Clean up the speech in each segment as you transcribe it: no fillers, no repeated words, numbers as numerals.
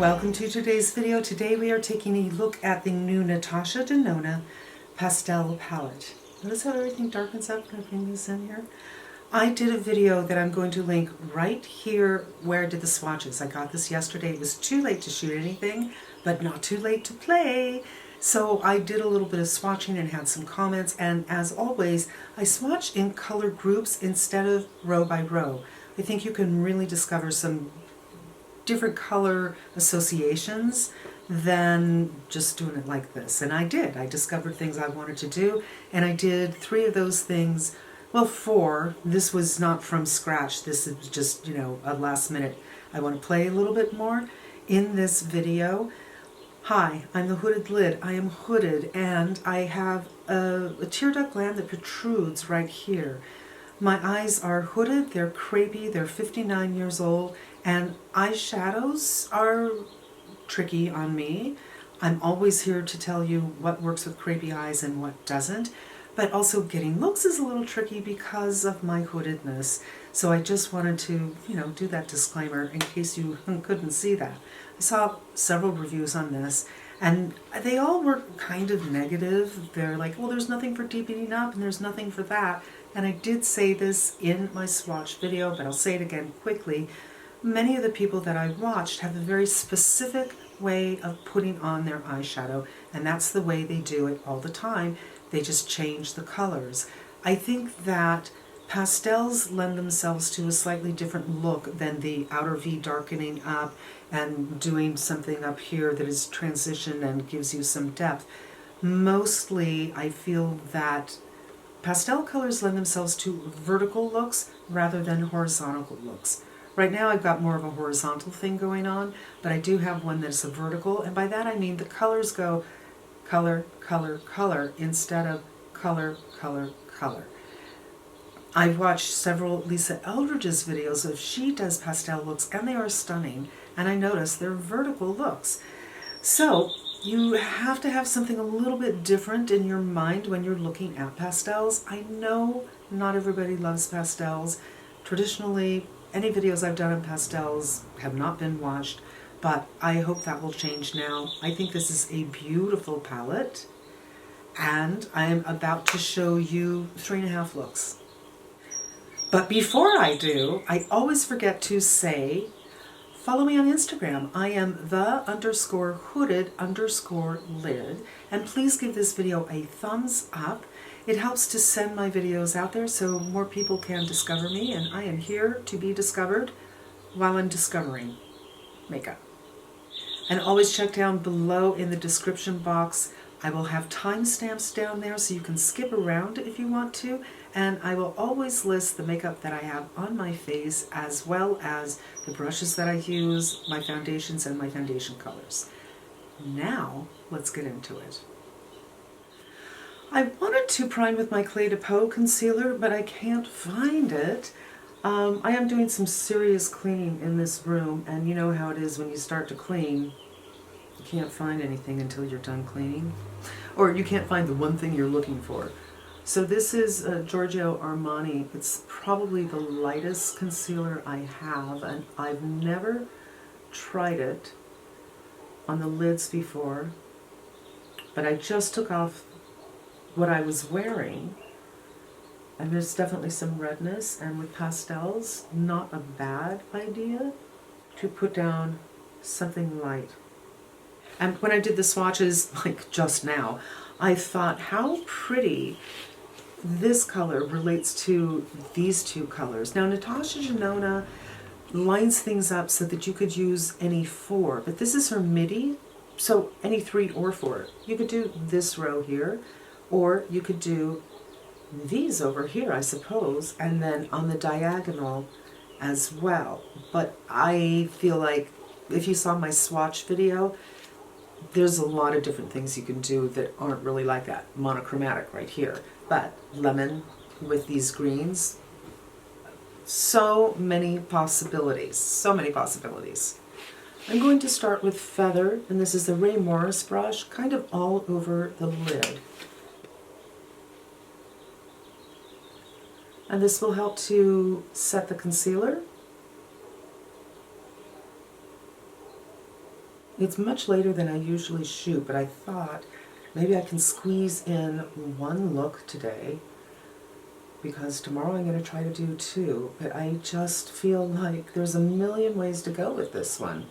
Welcome to today's video. Today we are taking a look at the new Natasha Denona Pastel Palette. Notice how everything darkens up when I bring this in here? I did a video that I'm going to link right here where I did the swatches. I got this yesterday. It was too late to shoot anything, but not too late to play. So I did a little bit of swatching and had some comments, and as always, I swatch in color groups instead of row by row. I think you can really discover some different color associations than just doing it like this. And I did. I discovered things I wanted to do, and I did 3 of those things. Well, 4. This was not from scratch. This is just, a last minute. I want to play a little bit more in this video. Hi, I'm the Hooded Lid. I am hooded, and I have a tear duct gland that protrudes right here. My eyes are hooded, they're crepey, they're 59 years old, and eyeshadows are tricky on me. I'm always here to tell you what works with crepey eyes and what doesn't, but also getting looks is a little tricky because of my hoodedness. So I just wanted to, do that disclaimer in case you couldn't see that. I saw several reviews on this, and they all were kind of negative. They're like, well, there's nothing for deepening up and there's nothing for that. And I did say this in my swatch video, but I'll say it again quickly. Many of the people that I watched have a very specific way of putting on their eyeshadow, and that's the way they do it all the time. They just change the colors. I think that pastels lend themselves to a slightly different look than the outer V darkening up and doing something up here that is transition and gives you some depth. Mostly, I feel that pastel colors lend themselves to vertical looks rather than horizontal looks. Right now I've got more of a horizontal thing going on, but I do have one that's a vertical, and by that I mean the colors go color, color, color instead of color, color, color. I've watched several Lisa Eldridge's videos of she does pastel looks, and they are stunning, and I notice they're vertical looks. So you have to have something a little bit different in your mind when you're looking at pastels. I know not everybody loves pastels. Traditionally, any videos I've done on pastels have not been watched, but I hope that will change now. I think this is a beautiful palette, and I'm about to show you 3.5 looks. But before I do, I always forget to say, follow me on Instagram. I am the_hooded_lid, and please give this video a thumbs up. It helps to send my videos out there so more people can discover me, and I am here to be discovered while I'm discovering makeup. And always check down below in the description box. I will have timestamps down there so you can skip around if you want to, and I will always list the makeup that I have on my face as well as the brushes that I use, my foundations, and my foundation colors. Now, let's get into it. I wanted to prime with my Clé de Peau concealer, but I can't find it. I am doing some serious cleaning in this room, and you know how it is when you start to clean. You can't find anything until you're done cleaning, or you can't find the one thing you're looking for. So this is Giorgio Armani. It's probably the lightest concealer I have, and I've never tried it on the lids before, but I just took off what I was wearing, and there's definitely some redness, and with pastels, not a bad idea to put down something light. And when I did the swatches, like just now, I thought how pretty this color relates to these 2 colors. Now, Natasha Denona lines things up so that you could use any 4, but this is her MIDI, so any 3 or 4. You could do this row here, or you could do these over here, I suppose, and then on the diagonal as well. But I feel like if you saw my swatch video, there's a lot of different things you can do that aren't really like that. Monochromatic right here. But lemon with these greens, so many possibilities. So many possibilities. I'm going to start with Feather, and this is the Ray Morris brush, kind of all over the lid. And this will help to set the concealer. It's much later than I usually shoot, but I thought maybe I can squeeze in one look today, because tomorrow I'm going to try to do two, but I just feel like there's a million ways to go with this one.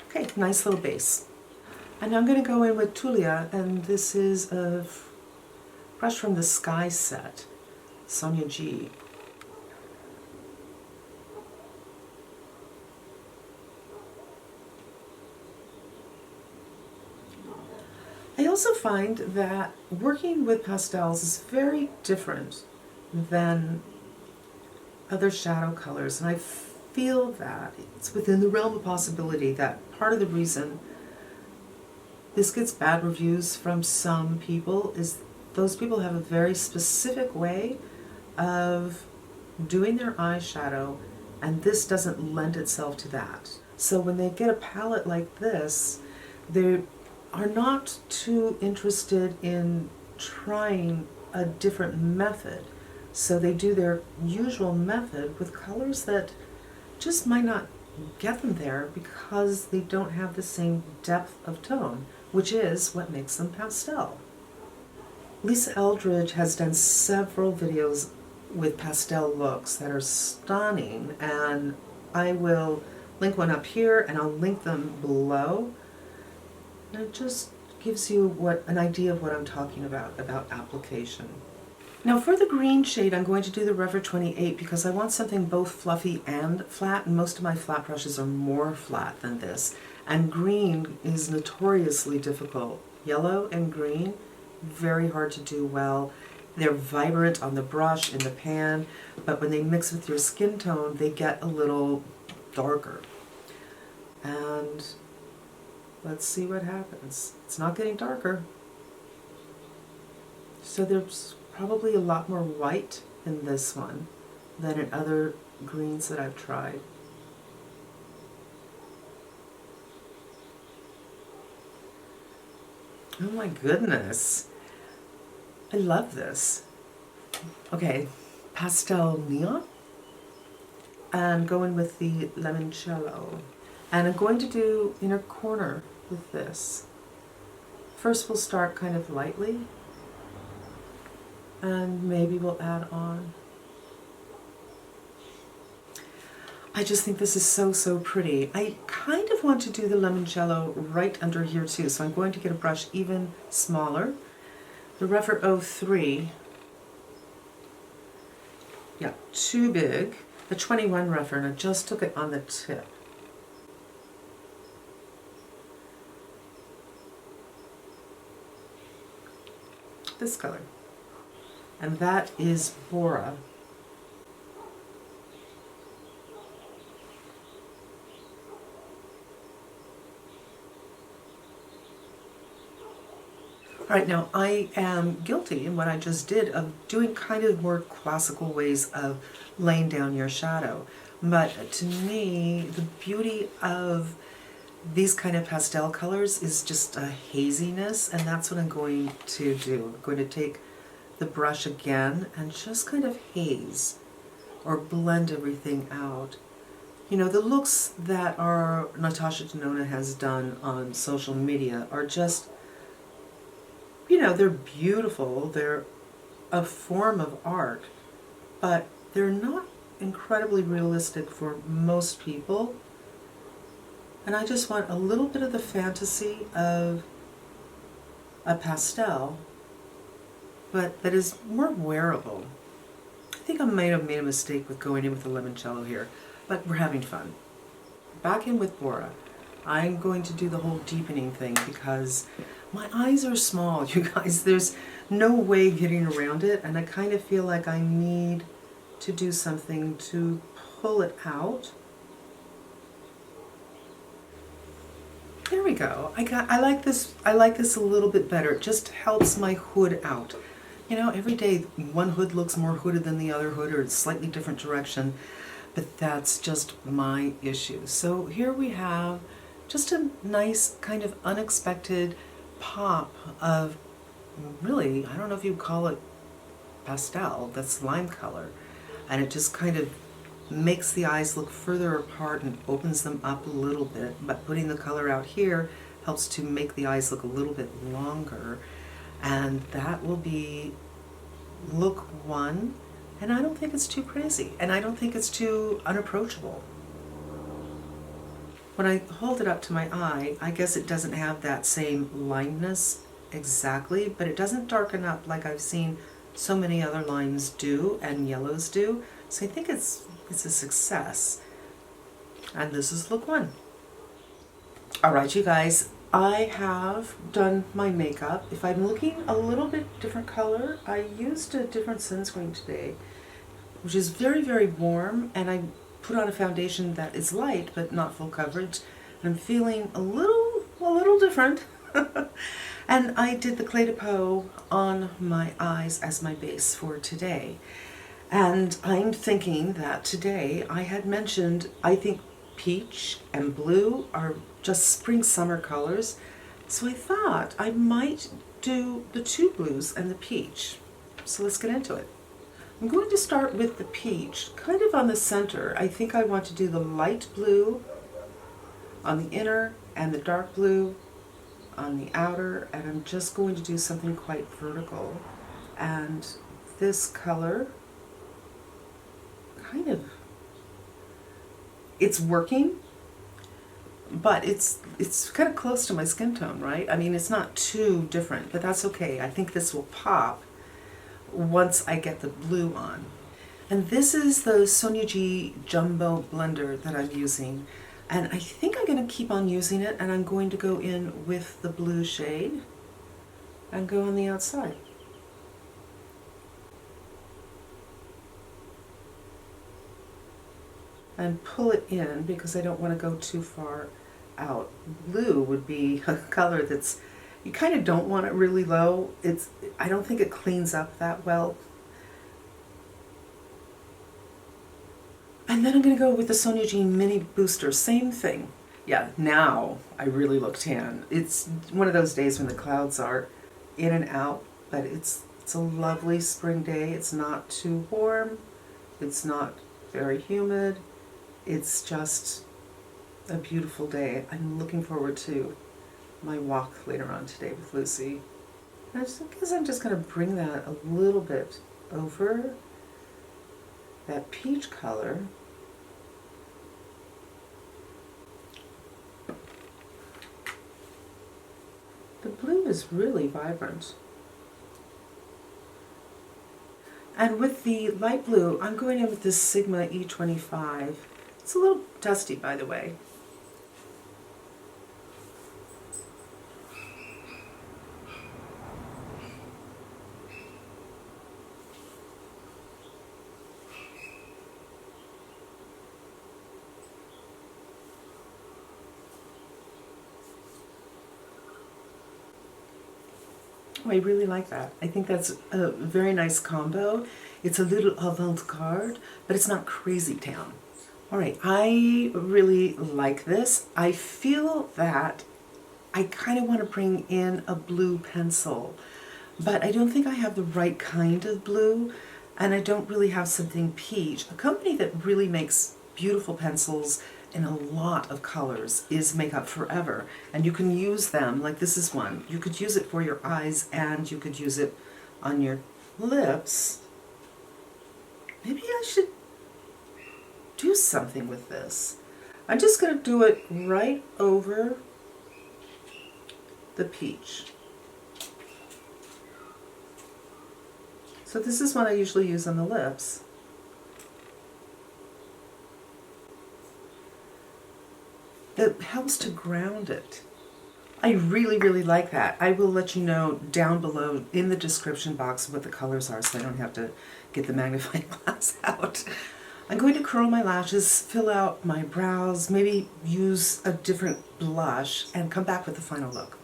Okay, nice little base. And I'm going to go in with Tulia, and this is a brush from the Sky set, Sonia G. I also find that working with pastels is very different than other shadow colors, and I feel that it's within the realm of possibility that part of the reason this gets bad reviews from some people is those people have a very specific way of doing their eyeshadow, and this doesn't lend itself to that. So when they get a palette like this, they are not too interested in trying a different method. So they do their usual method with colors that just might not get them there because they don't have the same depth of tone, which is what makes them pastel. Lisa Eldridge has done several videos with pastel looks that are stunning, and I will link one up here and I'll link them below. And it just gives you an idea of what I'm talking about application. Now for the green shade, I'm going to do the Rever 28 because I want something both fluffy and flat, and most of my flat brushes are more flat than this. And green is notoriously difficult. Yellow and green, very hard to do well. They're vibrant on the brush, in the pan, but when they mix with your skin tone, they get a little darker. And let's see what happens. It's not getting darker. So there's probably a lot more white in this one than in other greens that I've tried. Oh my goodness. I love this. Okay, Pastel Neon. And going with the Limoncello. And I'm going to do inner corner with this. First we'll start kind of lightly, and maybe we'll add on. I just think this is so pretty. I kind of want to do the Limoncello right under here too, so I'm going to get a brush even smaller. The Rever 03, yeah, too big. The 21 Rever, and I just took it on the tip. This color. And that is Bora. All right, now I am guilty in what I just did of doing kind of more classical ways of laying down your shadow. But to me, the beauty of these kind of pastel colors is just a haziness, and that's what I'm going to do. I'm going to take the brush again and just kind of haze or blend everything out. You know, the looks that our Natasha Denona has done on social media are just, you know, they're beautiful, they're a form of art, but they're not incredibly realistic for most people. And I just want a little bit of the fantasy of a pastel, but that is more wearable. I think I might have made a mistake with going in with the limoncello here, but we're having fun. Back in with Bora. I'm going to do the whole deepening thing because my eyes are small, you guys. There's no way getting around it, and I kind of feel like I need to do something to pull it out. There we go. I like this a little bit better. It just helps my hood out. You know, every day one hood looks more hooded than the other hood, or it's slightly different direction, but that's just my issue. So here we have just a nice kind of unexpected pop of, really, I don't know if you'd call it pastel, that's lime color, and it just kind of makes the eyes look further apart and opens them up a little bit, but putting the color out here helps to make the eyes look a little bit longer. And that will be look 1, and I don't think it's too crazy, and I don't think it's too unapproachable. When I hold it up to my eye, I guess it doesn't have that same lineness exactly, but it doesn't darken up like I've seen so many other lines do and yellows do. So I think it's a success. And this is look 1. Alright, you guys, I have done my makeup. If I'm looking a little bit different color, I used a different sunscreen today, which is very, very warm, and I put on a foundation that is light but not full coverage. And I'm feeling a little different. And I did the Clé de Peau on my eyes as my base for today. And I'm thinking that today I had mentioned, I think peach and blue are just spring summer colors. So I thought I might do the 2 blues and the peach. So let's get into it. I'm going to start with the peach, kind of on the center. I think I want to do the light blue on the inner and the dark blue on the outer, and I'm just going to do something quite vertical. And this color, kind of, it's working, but it's kind of close to my skin tone, right? I mean, it's not too different, but that's okay. I think this will pop once I get the blue on. And this is the Sonyoji Jumbo blender that I'm using. And I think I'm going to keep on using it, and I'm going to go in with the blue shade and go on the outside. And pull it in because I don't want to go too far out. Blue would be a color that's, you kind of don't want it really low. I don't think it cleans up that well. And then I'm going to go with the Sonyoji Mini Booster, same thing. Yeah, now I really look tan. It's one of those days when the clouds are in and out, but it's a lovely spring day. It's not too warm, it's not very humid, it's just a beautiful day. I'm looking forward to my walk later on today with Lucy. And I guess I'm just going to bring that a little bit over that peach color. The blue is really vibrant. And with the light blue, I'm going in with this Sigma E25. It's a little dusty, by the way. Oh, I really like that. I think that's a very nice combo. It's a little avant-garde, but it's not crazy town. All right, I really like this. I feel that I kind of want to bring in a blue pencil, but I don't think I have the right kind of blue, and I don't really have something peach. A company that really makes beautiful pencils in a lot of colors is Makeup Forever, and you can use them, like this is one. You could use it for your eyes and you could use it on your lips. Maybe I should do something with this. I'm just going to do it right over the peach. So this is what I usually use on the lips. It helps to ground it. I really, really like that. I will let you know down below in the description box what the colors are so I don't have to get the magnifying glass out. I'm going to curl my lashes, fill out my brows, maybe use a different blush, and come back with the final look.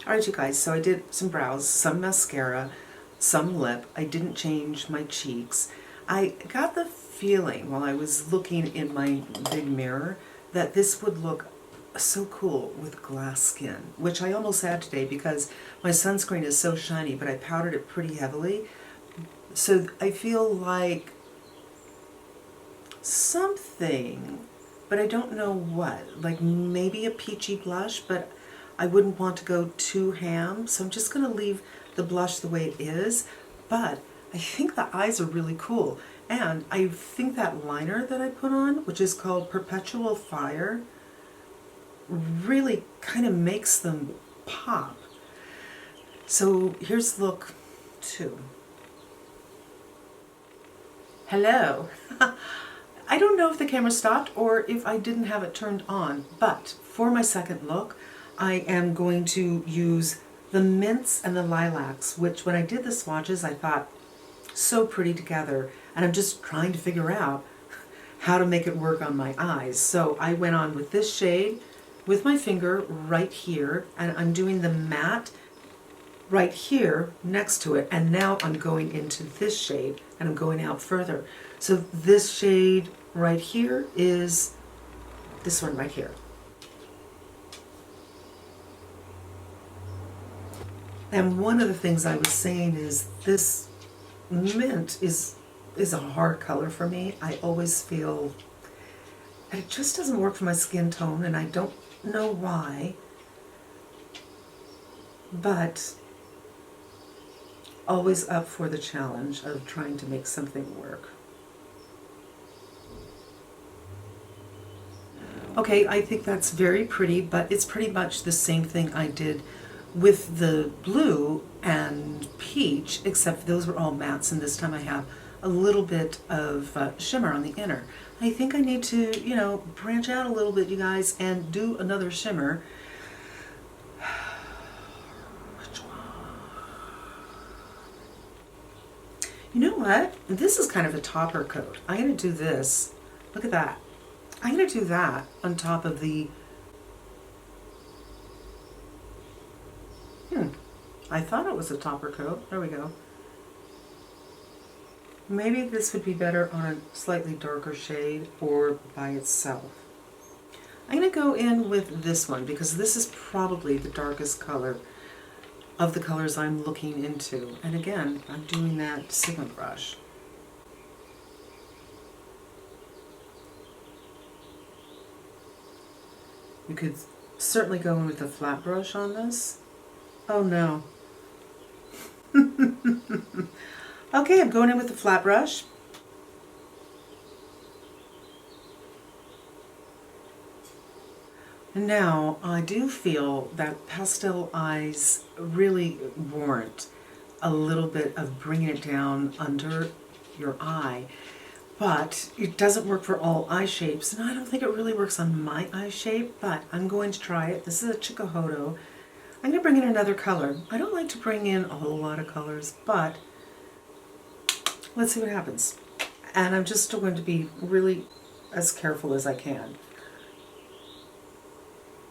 Alright, you guys, so I did some brows, some mascara, some lip. I didn't change my cheeks. I got the feeling while I was looking in my big mirror that this would look so cool with glass skin, which I almost had today because my sunscreen is so shiny, but I powdered it pretty heavily. So I feel like something, but I don't know what. Like maybe a peachy blush, but I wouldn't want to go too ham, so I'm just going to leave the blush the way it is. But I think the eyes are really cool, and I think that liner that I put on, which is called Perpetual Fire, really kind of makes them pop. So here's look 2. Hello. I don't know if the camera stopped or if I didn't have it turned on, but for my second look, I am going to use the mints and the lilacs, which when I did the swatches, I thought so pretty together, and I'm just trying to figure out how to make it work on my eyes. So I went on with this shade with my finger right here, and I'm doing the matte right here next to it, and now I'm going into this shade and I'm going out further. So this shade right here is this one right here. And one of the things I was saying is this mint is a hard color for me. I always feel that it just doesn't work for my skin tone, and I don't know why, but always up for the challenge of trying to make something work. Okay, I think that's very pretty, but it's pretty much the same thing I did with the blue and peach, except those were all mattes, and this time I have a little bit of shimmer on the inner. I think I need to, you know, branch out a little bit, you guys, and do another shimmer. Which one? You know what? This is kind of a topper coat. I'm going to do this. Look at that. I'm going to do that on top of the... I thought it was a topper coat. There we go. Maybe this would be better on a slightly darker shade or by itself. I'm going to go in with this one because this is probably the darkest color of the colors I'm looking into. And again, I'm doing that Sigma brush. You could certainly go in with a flat brush on this. Oh no. Okay, I'm going in with the flat brush. Now, I do feel that pastel eyes really warrant a little bit of bringing it down under your eye, but it doesn't work for all eye shapes, and I don't think it really works on my eye shape, but I'm going to try it. This is a Hakuhodo. I'm going to bring in another color. I don't like to bring in a whole lot of colors, but let's see what happens. And I'm just still going to be really as careful as I can.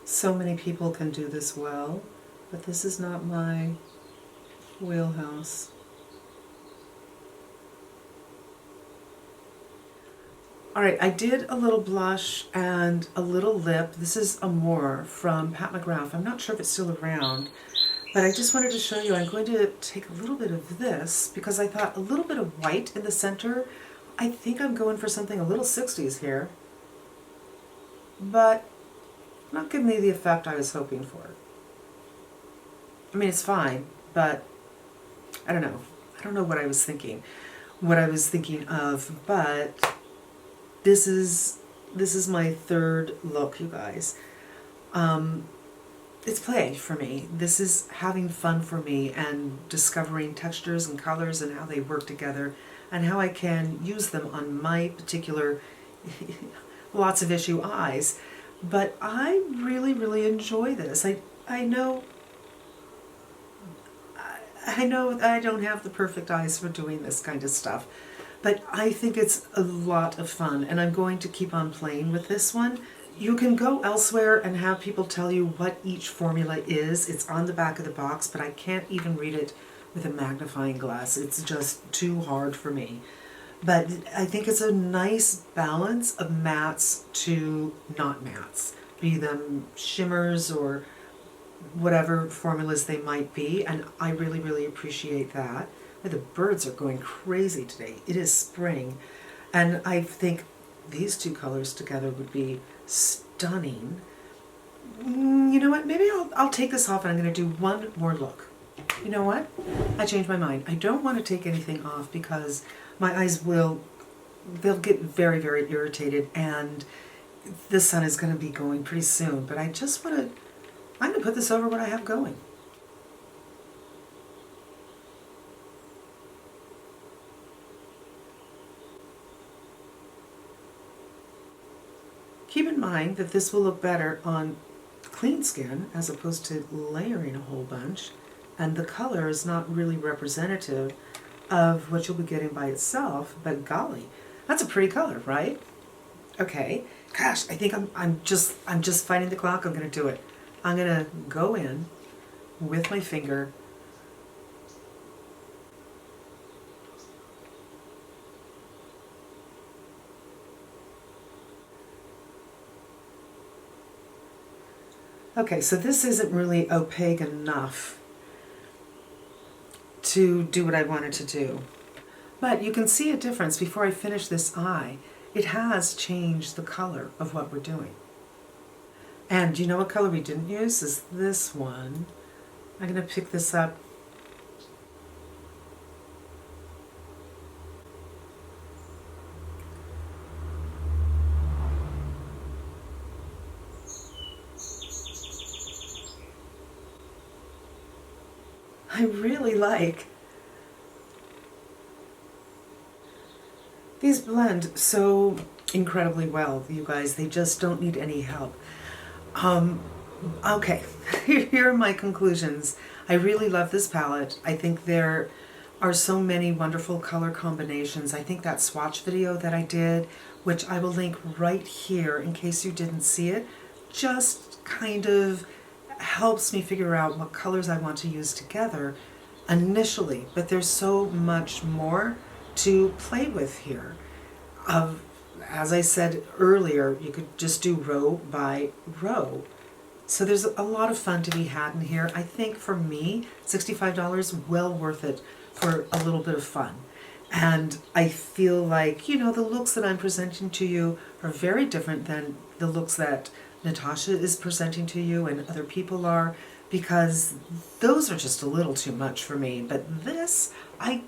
So many people can do this well, but this is not my wheelhouse. Alright, I did a little blush and a little lip. This is Amore from Pat McGrath. I'm not sure if it's still around, but I just wanted to show you. I'm going to take a little bit of this because I thought a little bit of white in the center. I think I'm going for something a little 60s here, but not giving me the effect I was hoping for. I mean, it's fine, but I don't know. I don't know what I was thinking of, but this is my third look, you guys. It's play for me. This is having fun for me and discovering textures and colors and how they work together and how I can use them on my particular lots of issue eyes. But I really, really enjoy this. I know I don't have the perfect eyes for doing this kind of stuff, but I think it's a lot of fun, and I'm going to keep on playing with this one. You can go elsewhere and have people tell you what each formula is. It's on the back of the box, but I can't even read it with a magnifying glass. It's just too hard for me. But I think it's a nice balance of mattes to not mattes, be them shimmers or whatever formulas they might be, and I really, really appreciate that. The birds are going crazy today. It is spring, and I think these two colors together would be stunning. You know what, maybe I'll take this off and I'm going to do one more look. You know what, I changed my mind. I don't want to take anything off because my eyes they'll get very, very irritated, and the sun is going to be going pretty soon, but I just want to, I'm going to put this over what I have going. Keep in mind that this will look better on clean skin as opposed to layering a whole bunch, and the color is not really representative of what you'll be getting by itself, but golly, that's a pretty color, right? Okay, gosh, I think I'm just fighting the clock. I'm going to do it. I'm going to go in with my finger. Okay, so this isn't really opaque enough to do what I wanted to do. But you can see a difference before I finish this eye. It has changed the color of what we're doing. And you know what color we didn't use? Is this one. I'm going to pick this up. I really like. These blend so incredibly well, you guys. They just don't need any help. Okay, here are my conclusions. I really love this palette. I think there are so many wonderful color combinations. I think that swatch video that I did, which I will link right here in case you didn't see it, just kind of helps me figure out what colors I want to use together initially, but there's so much more to play with here. As I said earlier, you could just do row by row. So there's a lot of fun to be had in here. I think for me, $65, well worth it for a little bit of fun. And I feel like, you know, the looks that I'm presenting to you are very different than the looks that Natasha is presenting to you and other people are, because those are just a little too much for me. But this, I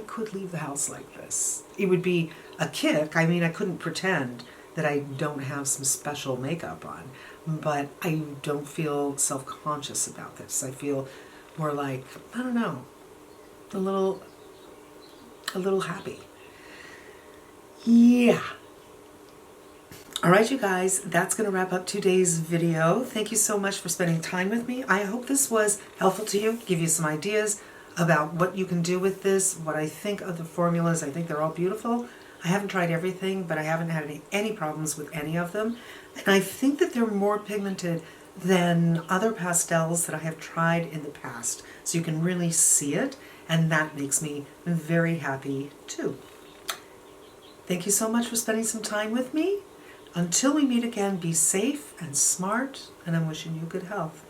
could leave the house like this. It would be a kick. I mean, I couldn't pretend that I don't have some special makeup on, but I don't feel self-conscious about this. I feel more like, I don't know, a little happy. Yeah. All right, you guys, that's going to wrap up today's video. Thank you so much for spending time with me. I hope this was helpful to you, give you some ideas about what you can do with this, what I think of the formulas. I think they're all beautiful. I haven't tried everything, but I haven't had any problems with any of them. And I think that they're more pigmented than other pastels that I have tried in the past. So you can really see it, and that makes me very happy too. Thank you so much for spending some time with me. Until we meet again, be safe and smart, and I'm wishing you good health.